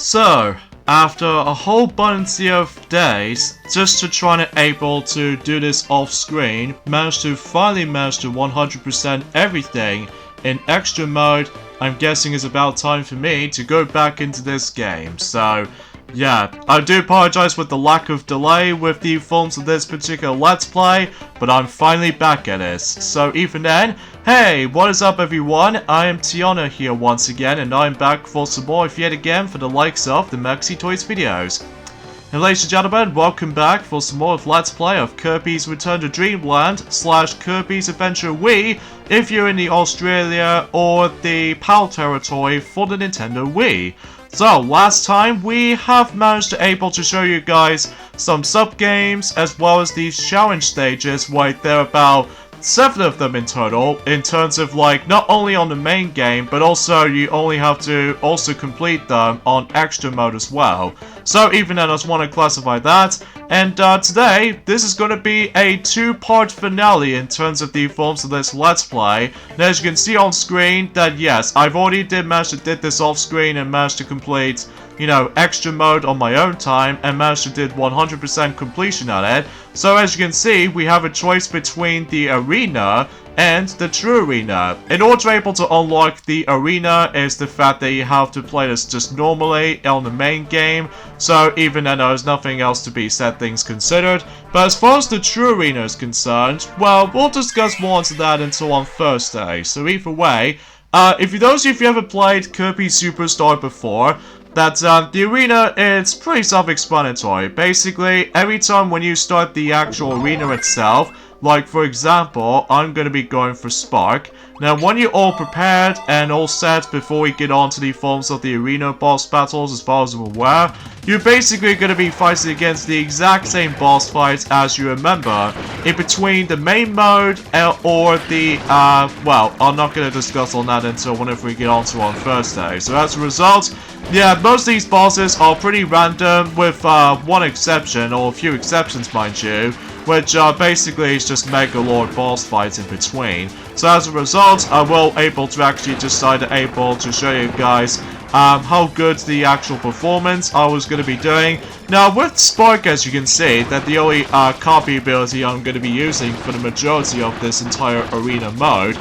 So, after a whole bunch of days, just to try to able to do this off screen, finally managed to 100% everything in extra mode, I'm guessing it's about time for me to go back into this game. So, yeah, I do apologize with the lack of delay with the forms of this particular Let's Play, but I'm finally back at this. So even then, hey, what is up everyone? I am Tiana here once again, and I'm back for some more yet again for the likes of the Maxi Toys videos. And ladies and gentlemen, welcome back for some more of Let's Play of Kirby's Return to Dreamland / Kirby's Adventure Wii if you're in the Australia or the PAL territory for the Nintendo Wii. So, last time we have managed to able to show you guys some sub-games as well as these challenge stages, right there about 7 of them in total, in terms of like not only on the main game, but also you only have to also complete them on extra mode as well. So even then I just want to classify that, and today this is going to be a 2-part finale in terms of the forms of this Let's Play. And as you can see on screen that yes, I've already managed to did this off screen and managed to complete, you know, extra mode on my own time and managed to did 100% completion at it. So as you can see, we have a choice between the arena and the true arena. In order to be able to unlock the arena is the fact that you have to play this just normally on the main game. So even then there's nothing else to be said, things considered. But as far as the true arena is concerned, well, we'll discuss more into that until on Thursday. So either way, if those of you ever played Kirby Superstar before, that the arena is pretty self-explanatory. Basically, every time when you start the actual arena itself, like for example, I'm going to be going for Spark. Now when you're all prepared and all set before we get on to the forms of the arena boss battles, as far as I'm aware, you're basically going to be fighting against the exact same boss fights as you remember in between the main mode or the, well, I'm not going to discuss on that until whenever we get on to on Thursday. So as a result, yeah, most of these bosses are pretty random with one exception, or a few exceptions mind you, which basically is just Mega Lord boss fights in between. So as a result, I will able to actually decide able to show you guys how good the actual performance I was going to be doing. Now with Spark, as you can see, that the only copy ability I'm going to be using for the majority of this entire arena mode.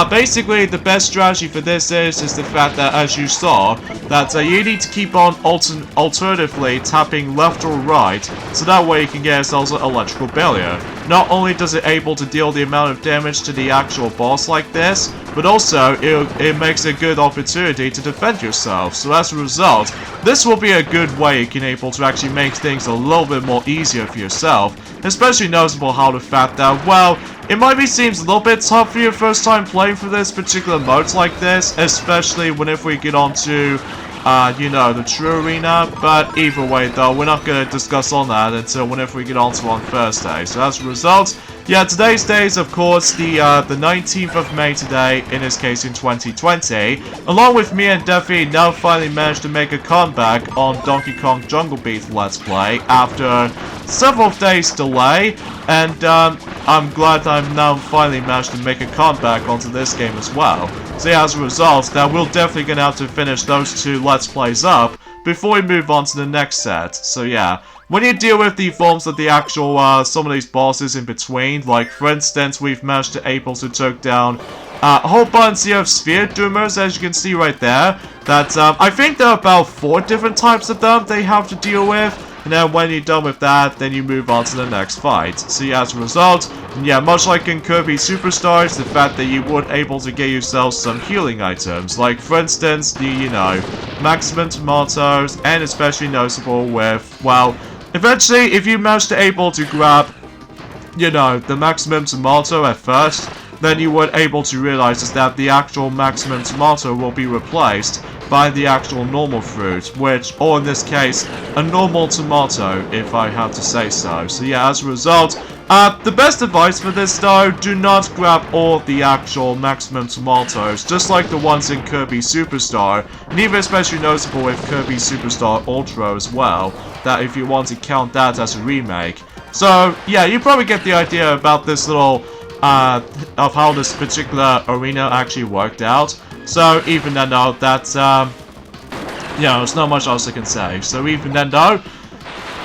Basically the best strategy for this is the fact that, as you saw, that you need to keep on alternatively tapping left or right, so that way you can get yourselves an electrical barrier. Not only does it able to deal the amount of damage to the actual boss like this, but also it makes a good opportunity to defend yourself. So as a result, this will be a good way you can able to actually make things a little bit more easier for yourself. Especially noticeable how the fact that, well, it might be seems a little bit tough for your first time playing for this particular modes like this, especially whenever we get on to you know, the true arena. But either way though, we're not going to discuss on that until whenever we get on to on Thursday. So as a result, yeah, today's day is of course the 19th of May today, in this case in 2020. Along with me and Defi now finally managed to make a comeback on Donkey Kong Jungle Beat Let's Play after several days delay, and I'm glad I'm now finally managed to make a comeback onto this game as well. So yeah, as a result, that we're definitely gonna have to finish those 2 Let's Plays up before we move on to the next set. So yeah, when you deal with the forms of the actual some of these bosses in between, like for instance, we've managed to able to take down a whole bunch of Sphere Doomers, as you can see right there. That I think there are about 4 different types of them they have to deal with. And then when you're done with that, then you move on to the next fight. So yeah, as a result, yeah, much like in Kirby Superstars, the fact that you would able to get yourself some healing items, like for instance the, you know, maximum tomatoes, and especially noticeable with, well, eventually if you manage to able to grab, you know, the maximum tomato at first, then you would able to realize is that the actual maximum tomato will be replaced by the actual normal fruit, which, or in this case, a normal tomato, if I have to say so. So yeah, as a result, the best advice for this though, do not grab all the actual maximum tomatoes, just like the ones in Kirby Superstar, and even especially noticeable with Kirby Superstar Ultra as well, that if you want to count that as a remake. So yeah, you probably get the idea about this little of how this particular arena actually worked out. So even though that's yeah, there's not much else I can say. So even then though,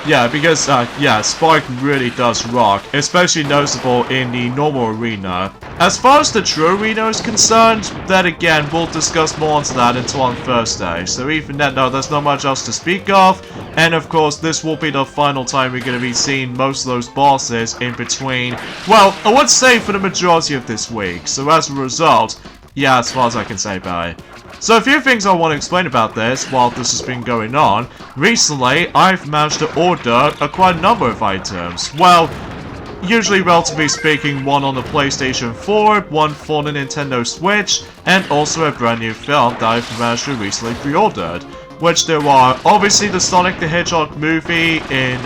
yeah, because, yeah, Spark really does rock, especially noticeable in the normal arena. As far as the true arena is concerned, then again, we'll discuss more into that until on Thursday. So even then, though, there's not much else to speak of, and of course, this will be the final time we're going to be seeing most of those bosses in between, well, I would say for the majority of this week. So as a result, yeah, as far as I can say about it. So a few things I want to explain about this while this has been going on. Recently, I've managed to order quite a number of items. Well, usually relatively speaking, one on the PlayStation 4, one for the Nintendo Switch, and also a brand new film that I've managed to recently pre-ordered. Which there are, obviously the Sonic the Hedgehog movie in,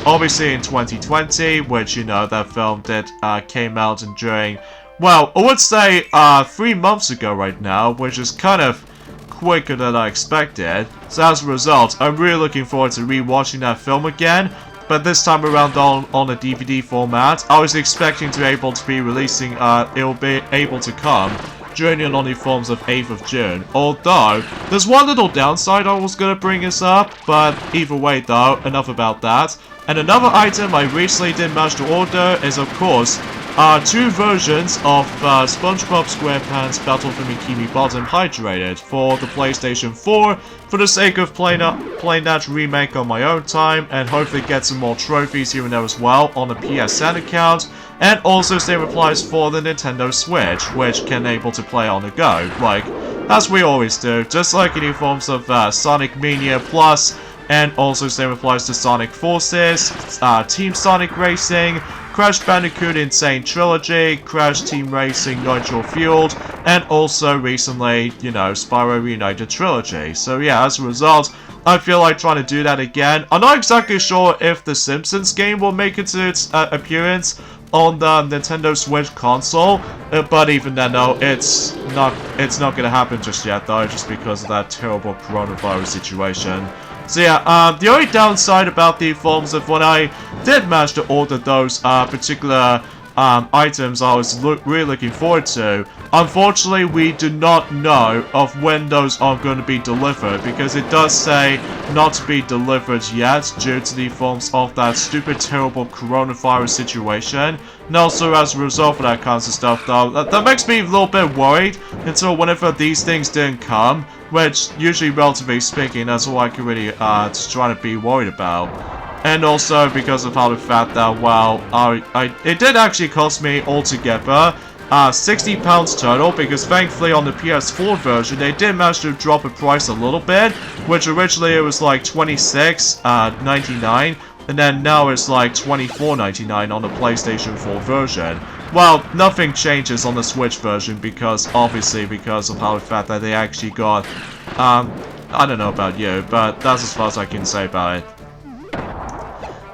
obviously in 2020, which, you know, that film did, came out during, well, I would say 3 months ago right now, which is kind of quicker than I expected. So as a result, I'm really looking forward to rewatching that film again, but this time around on a DVD format. I was expecting to be able to be releasing, it'll be able to come during the only forms of 8th of June. Although, there's one little downside I was gonna bring this up, but either way though, enough about that. And another item I recently did manage to order is, of course, 2 versions of SpongeBob SquarePants Battle for Bikini Bottom Hydrated for the PlayStation 4, for the sake of playing that remake on my own time, and hopefully get some more trophies here and there as well on the PSN account. And also same applies for the Nintendo Switch, which can able to play on the go, like, as we always do, just like any forms of Sonic Mania Plus, and also same applies to Sonic Forces, Team Sonic Racing, Crash Bandicoot Insane Trilogy, Crash Team Racing Nitro Fueled, and also recently, you know, Spyro Reunited Trilogy. So yeah, as a result, I feel like trying to do that again. I'm not exactly sure if the Simpsons game will make it to its appearance on the Nintendo Switch console, but even then, no, it's not gonna happen just yet, though, just because of that terrible coronavirus situation. So yeah, the only downside about the forms of when I did manage to order those particular items I was really looking forward to, unfortunately we do not know of when those are going to be delivered, because it does say not to be delivered yet due to the forms of that stupid terrible coronavirus situation. And also as a result of that kinds of stuff though, that makes me a little bit worried until whenever these things didn't come, which usually relatively speaking that's all I can really just try to be worried about. And also because of how the fact that, well, it did actually cost me altogether £60 total, because thankfully on the PS4 version they did manage to drop the price a little bit, which originally it was like $26.99, and then now it's like $24.99 on the PlayStation 4 version. Well, nothing changes on the Switch version because, obviously, because of how the fact that they actually got, I don't know about you, but that's as far as I can say about it.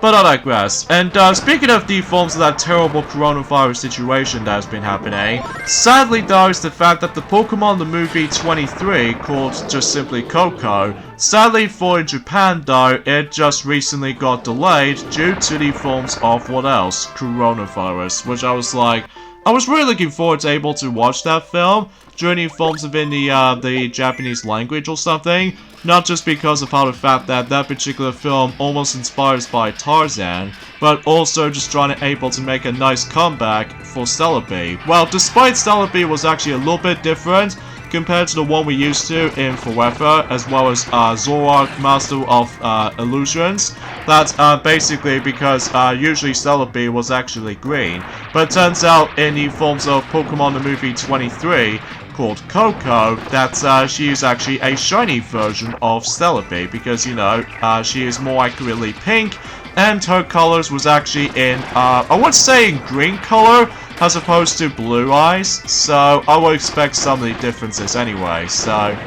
But I digress. And speaking of the forms of that terrible coronavirus situation that has been happening, sadly though is the fact that the Pokemon the Movie 23, called just simply Coco, sadly for Japan though, it just recently got delayed due to the forms of what else? Coronavirus, which I was like, I was really looking forward to able to watch that film during the forms of in the Japanese language or something. Not just because of how the fact that that particular film almost inspires by Tarzan, but also just trying to able to make a nice comeback for Celebi. Well, despite Celebi was actually a little bit different compared to the one we used to in Forever, as well as Zoroark, Master of Illusions. That's basically because usually Celebi was actually green, but it turns out in the forms of Pokemon the Movie 23, called Coco, that she is actually a shiny version of Celebi, because, you know, she is more accurately pink, and her colors was actually in, I would say in green color, as opposed to blue eyes, so I would expect some of the differences anyway, so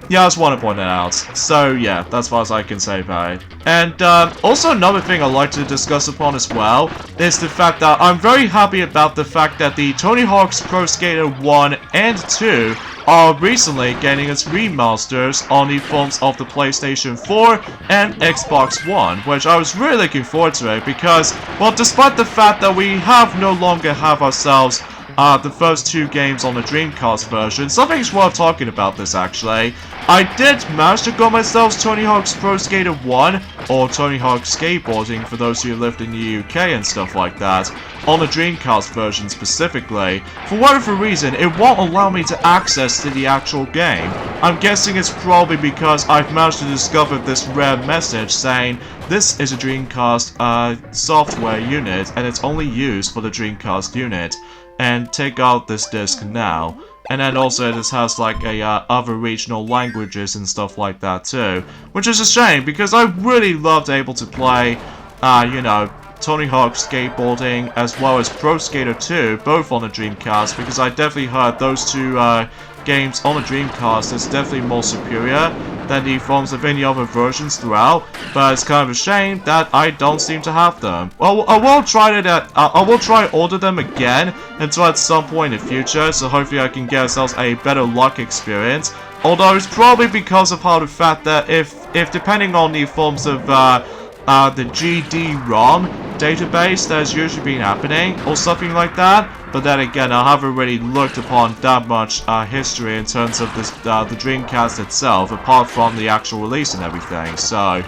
yeah, I just want to point that out. So yeah, that's as far as I can say about it. And also another thing I'd like to discuss upon as well is the fact that I'm very happy about the fact that the Tony Hawk's Pro Skater 1 and 2 are recently getting its remasters on the forms of the PlayStation 4 and Xbox One, which I was really looking forward to it because, well, despite the fact that we no longer have ourselves the first 2 games on the Dreamcast version. Something's worth talking about this, actually. I did manage to got myself Tony Hawk's Pro Skater 1, or Tony Hawk Skateboarding for those who lived in the UK and stuff like that, on the Dreamcast version specifically. For whatever reason, it won't allow me to access to the actual game. I'm guessing it's probably because I've managed to discover this rare message saying, this is a Dreamcast software unit, and it's only used for the Dreamcast unit. And take out this disc now. And then also this has like a other regional languages and stuff like that too. Which is a shame, because I really loved able to play, you know, Tony Hawk Skateboarding as well as Pro Skater 2, both on the Dreamcast, because I definitely heard those 2 games on the Dreamcast is definitely more superior than the forms of any other versions throughout, but it's kind of a shame that I don't seem to have them. Well, I will try order them again until at some point in the future, so hopefully I can get ourselves a better luck experience. Although it's probably because of how the fact that if depending on the forms of the GD-ROM database that has usually been happening, or something like that. But then again, I haven't really looked upon that much history in terms of this, the Dreamcast itself, apart from the actual release and everything. So,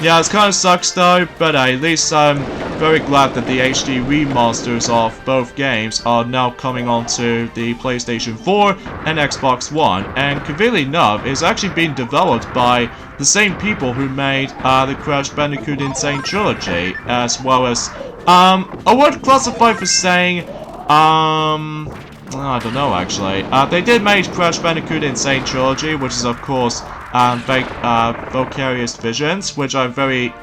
yeah, it kind of sucks though, but at least I'm very glad that the HD remasters of both games are now coming onto the PlayStation 4 and Xbox One. And conveniently enough, it's actually being developed by the same people who made the Crash Bandicoot Insane Trilogy, as well as, I would classify for saying, I don't know actually. They did make Crash Bandicoot Insane Trilogy, which is of course Vicarious Visions, which I'm very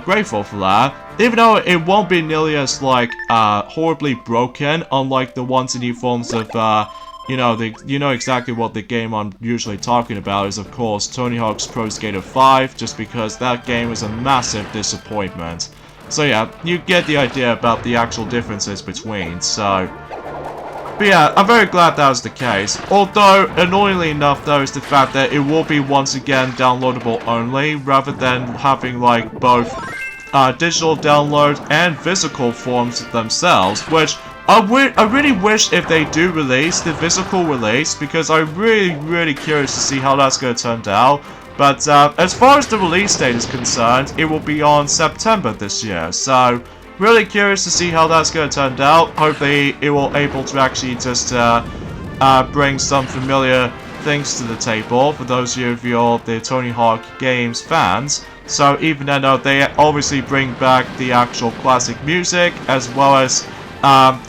grateful for that. Even though it won't be nearly as like horribly broken, unlike the ones in the forms of you know exactly what the game I'm usually talking about is, of course, Tony Hawk's Pro Skater 5, just because that game was a massive disappointment. So yeah, you get the idea about the actual differences between, so... But yeah, I'm very glad that was the case. Although, annoyingly enough though, is the fact that it will be once again downloadable only, rather than having like both digital download and physical forms themselves, which I really wish if they do release the physical release, because I'm really curious to see how that's going to turn out. But as far as the release date is concerned, it will be on September this year, so really curious to see how that's going to turn out. Hopefully it will able to actually just bring some familiar things to the table for those of you are the Tony Hawk games fans. So even though they obviously bring back the actual classic music, as well as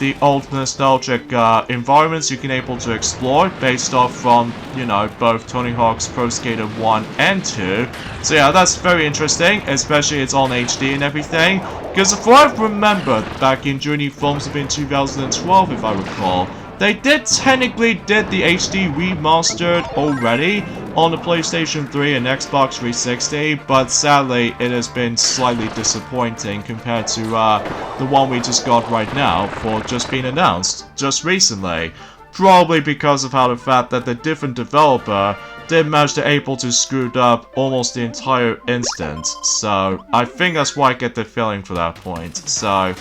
the old nostalgic environments you can able to explore based off from, you know, both Tony Hawk's Pro Skater 1 and 2. So yeah, that's very interesting, especially it's on HD and everything, because if I remember back in during the films in 2012, if I recall, they did technically did the HD remastered already on the PlayStation 3 and Xbox 360, but sadly it has been slightly disappointing compared to the one we just got right now for just being announced just recently. Probably because of how the fact that the different developer did manage to able to screw up almost the entire instance. So I think that's why I get the feeling for that point. So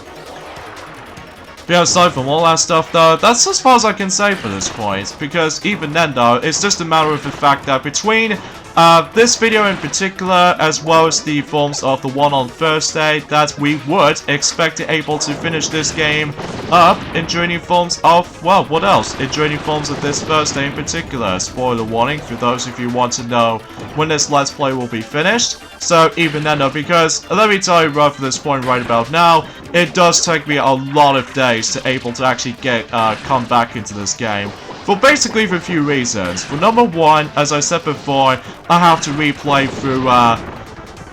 but yeah, aside from all that stuff though, that's as far as I can say for this point, because even then though, it's just a matter of the fact that between this video in particular, as well as the forms of the one on Thursday, that we would expect to able to finish this game up in journey forms of, well, what else? In journey forms of this Thursday in particular. Spoiler warning for those of you who want to know when this Let's Play will be finished. So even then though, because let me tell you right from this point right about now, it does take me a lot of days to able to actually get come back into this game. For basically for a few reasons. For number one, as I said before, I have to replay through,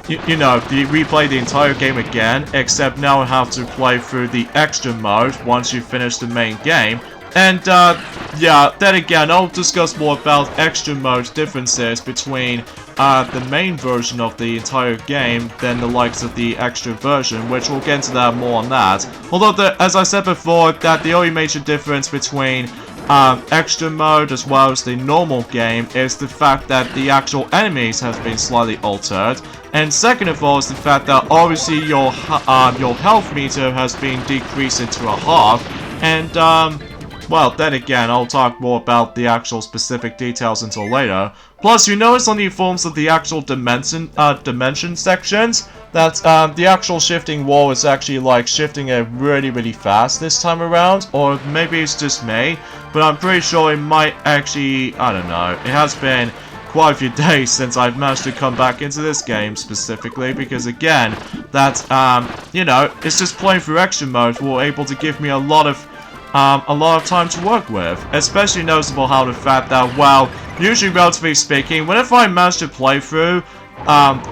replay the entire game again, except now I have to play through the extra mode once you finish the main game. And, yeah, then again, I'll discuss more about extra mode differences between the main version of the entire game than the likes of the extra version, which we'll get into that more on that. Although, as I said before, that the only major difference between extra mode as well as the normal game is the fact that the actual enemies has been slightly altered, and second of all is the fact that obviously your health meter has been decreased into a half, And, well, then again, I'll talk more about the actual specific details until later. Plus, you notice on the forms of the actual dimension sections that the actual shifting wall is actually like shifting it really fast this time around, or maybe it's just me, but I'm pretty sure it might actually, I don't know, it has been quite a few days since I've managed to come back into this game specifically, because again, that, you know, it's just playing through extra mode will able to give me a lot of time to work with. Especially noticeable how the fact that, well, usually relatively speaking, whenever I manage to play through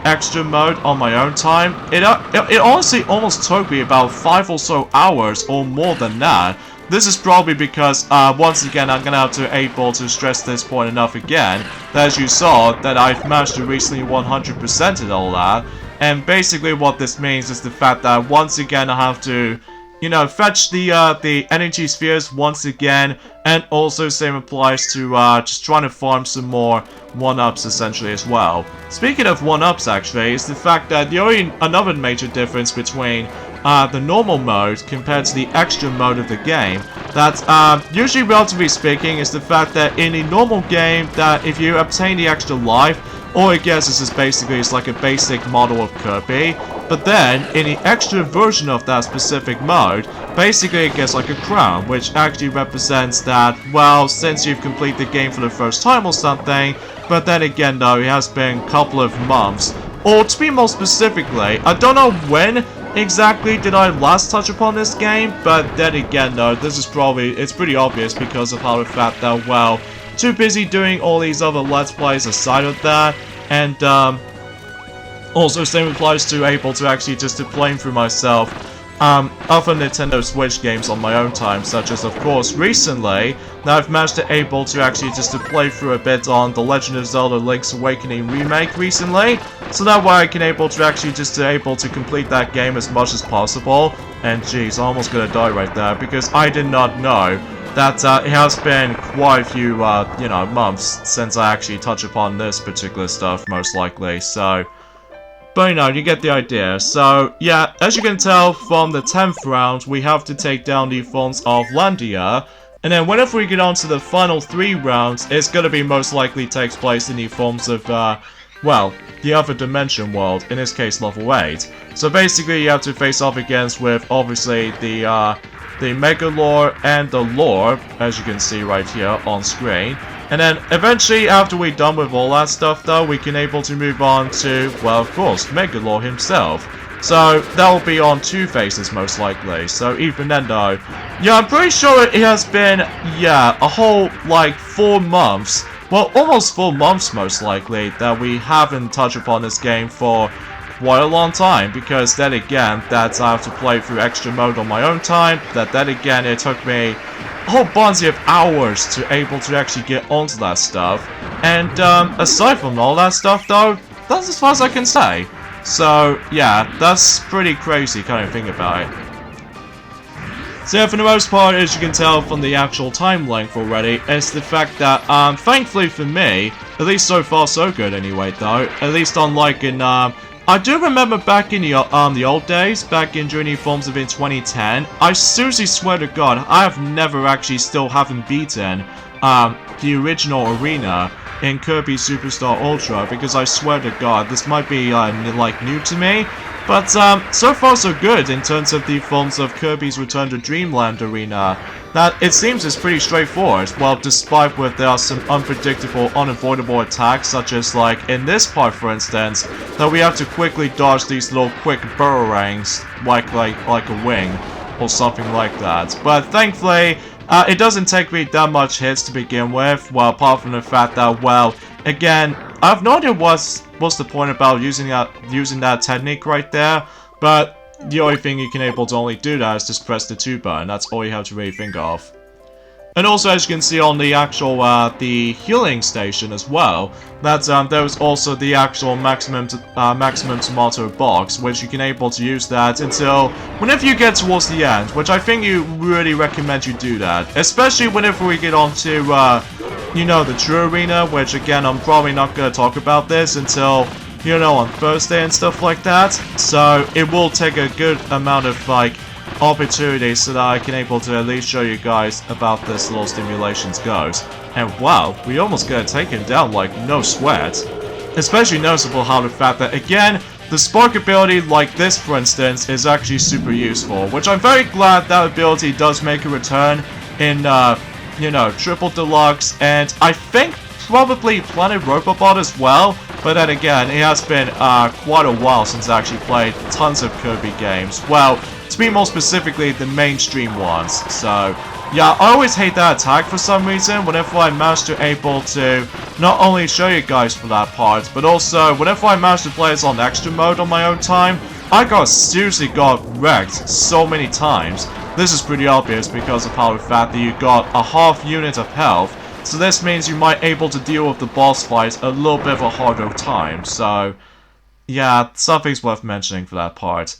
extra mode on my own time, it honestly almost took me about 5 or so hours or more than that. This is probably because, once again, I'm gonna have to able to stress this point enough again, that as you saw, that I've managed to recently 100% it all that, and basically what this means is the fact that once again I have to, you know, fetch the energy spheres once again, and also same applies to just trying to farm some more 1-ups essentially as well. Speaking of 1-ups actually, is the fact that the only another major difference between the normal mode compared to the extra mode of the game, that usually relatively speaking is the fact that in a normal game that if you obtain the extra life, all it gets is just basically it's like a basic model of Kirby, but then in the extra version of that specific mode, basically it gets like a crown, which actually represents that, well, since you've completed the game for the first time or something, but then again though, it has been a couple of months, or to be more specifically, I don't know when exactly did I last touch upon this game, but then again though, this is probably, it's pretty obvious because of how the fact that, well, too busy doing all these other Let's Plays aside of that, and also same applies to able to actually just to playing through myself other Nintendo Switch games on my own time, such as of course recently, now I've managed to able to actually just to play through a bit on The Legend of Zelda Link's Awakening remake recently, so that way I can able to actually just to able to complete that game as much as possible, and jeez, I'm almost gonna die right there, because I did not know that it has been quite a few, you know, months since I actually touch upon this particular stuff, most likely, so... But you know, you get the idea. So, yeah, as you can tell from the 10th round, we have to take down the forms of Landia, and then whenever we get on to the final 3 rounds, it's gonna be most likely takes place in the forms of, well, the other dimension world, in this case level 8. So basically you have to face off against with, obviously, the Mega Lore and the Lore, as you can see right here on screen. And then eventually, after we're done with all that stuff though, we can able to move on to, well, of course, Mega Lore himself. So that will be on 2 phases most likely. So even then though, yeah, I'm pretty sure it has been, yeah, a whole like 4 months, well, almost 4 months most likely, that we haven't touched upon this game for quite a long time, because then again, that I have to play through extra mode on my own time, that then again, it took me a whole bunch of hours to able to actually get onto that stuff, and aside from all that stuff though, that's as far as I can say. So yeah, that's pretty crazy kind of thing about it. So yeah, for the most part, as you can tell from the actual time length already, it's the fact that, thankfully for me, at least so far so good anyway though, at least unlike in, I do remember back in the old days, back in during the forms of in 2010, I seriously swear to God, I have never actually still haven't beaten, the original arena in Kirby Superstar Ultra, because I swear to God, this might be, like, new to me, but, so far so good in terms of the forms of Kirby's Return to Dreamland arena. That it seems is pretty straightforward, well, despite where there are some unpredictable, unavoidable attacks, such as, like, in this part, for instance, that we have to quickly dodge these little quick boomerangs, like a wing, or something like that. But thankfully, it doesn't take me that much hits to begin with, well, apart from the fact that, well, again, I have no idea what's the point about using that technique right there, but the only thing you can able to only do that is just press the 2 button. That's all you have to really think of. And also, as you can see on the actual the healing station as well, that there was also the actual maximum tomato box, which you can able to use that until whenever you get towards the end, which I think you really recommend you do that, especially whenever we get on to you know, the true arena, which again I'm probably not gonna talk about this until, you know, on Thursday and stuff like that. So it will take a good amount of, like, opportunity so that I can able to at least show you guys about this little stimulations goes. And wow, we almost gonna take him down like no sweat. Especially noticeable how the fact that, again, the spark ability like this, for instance, is actually super useful, which I'm very glad that ability does make a return in, you know, Triple Deluxe, and I think probably Planet Robobot as well, but then again, it has been quite a while since I actually played tons of Kirby games. Well, to be more specifically, the mainstream ones. So, yeah, I always hate that attack for some reason whenever I manage to able to not only show you guys for that part, but also whenever I manage to play this on extra mode on my own time, I seriously got wrecked so many times. This is pretty obvious because of how the fact that you got a half unit of health, so this means you might able to deal with the boss fight a little bit of a harder time, so yeah, something's worth mentioning for that part.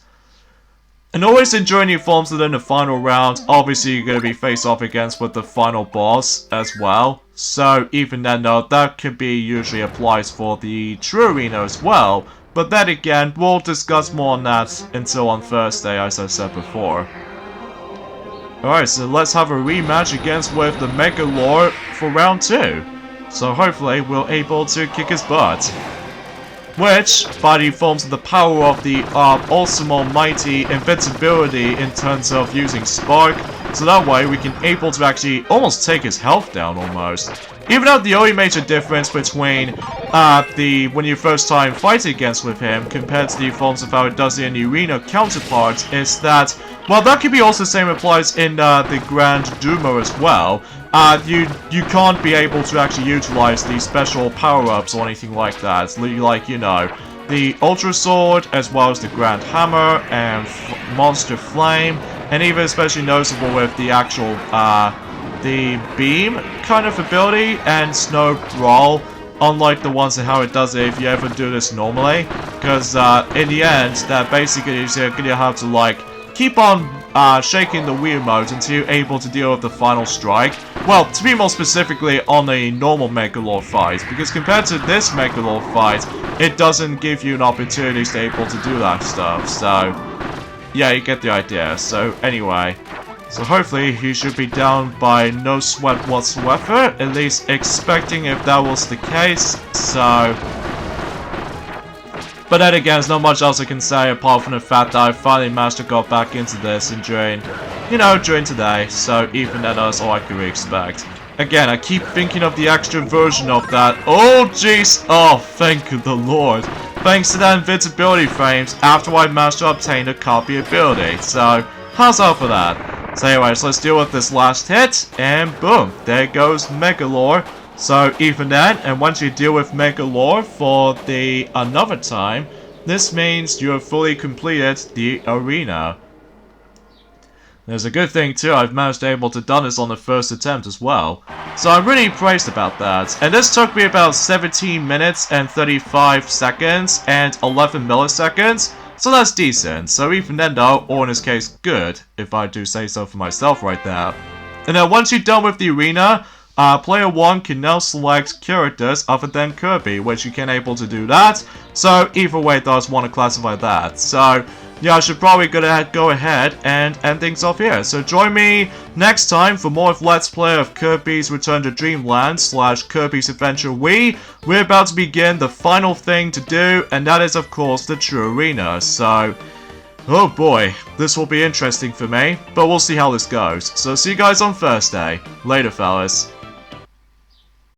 And always enjoy new forms within the final round. Obviously you're going to be face off against with the final boss as well, so even then though, that could be usually applies for the true arena as well, but then again, we'll discuss more on that until on Thursday, as I said before. Alright, so let's have a rematch against with the Mega Lord for round 2. So hopefully we're able to kick his butt. Which, by the forms of the power of the awesome almighty invincibility in terms of using Spark, so that way we can able to actually almost take his health down almost. Even though the only major difference between when you first time fight against with him compared to the forms of how it does in the arena counterparts is that, well, that could be also the same applies in the Grand Duma as well. You can't be able to actually utilize the special power-ups or anything like that. Like, you know, the Ultra Sword, as well as the Grand Hammer, and Monster Flame, and even especially noticeable with the actual, the Beam kind of ability, and Snow Brawl, unlike the ones and how it does it if you ever do this normally. Because, in the end, that basically is you're gonna have to, like, keep on shaking the Wii mode until you're able to deal with the final strike. Well, to be more specifically on a normal Megalord fight, because compared to this Megalord fight, it doesn't give you an opportunity to be able to do that stuff. So, yeah, you get the idea. So, anyway, so hopefully he should be down by no sweat whatsoever, at least expecting if that was the case. So, but then again, there's not much else I can say apart from the fact that I finally managed to go back into this and during today, so even then that's all I could really expect. Again, I keep thinking of the extra version of that. Oh jeez! Oh, thank the Lord. Thanks to that invincibility frames after I managed to obtain a copy ability, so how's that for that? So anyways, let's deal with this last hit, and boom, there goes Megalord. So even then, and once you deal with Megalord for the another time, this means you have fully completed the arena. There's a good thing too, I've managed to able to done this on the first attempt as well. So I'm really praised about that. And this took me about 17 minutes and 35 seconds and 11 milliseconds. So that's decent. So even then though, or in this case good, if I do say so for myself right there. And then once you're done with the arena, player 1 can now select characters other than Kirby, which you can able to do that. So either way, does want to classify that. So yeah, I should probably go ahead and end things off here. So join me next time for more of Let's Play of Kirby's Return to Dreamland / Kirby's Adventure Wii. We're about to begin the final thing to do, and that is of course the true arena. So, oh boy, this will be interesting for me, but we'll see how this goes. So see you guys on Thursday. Later, fellas.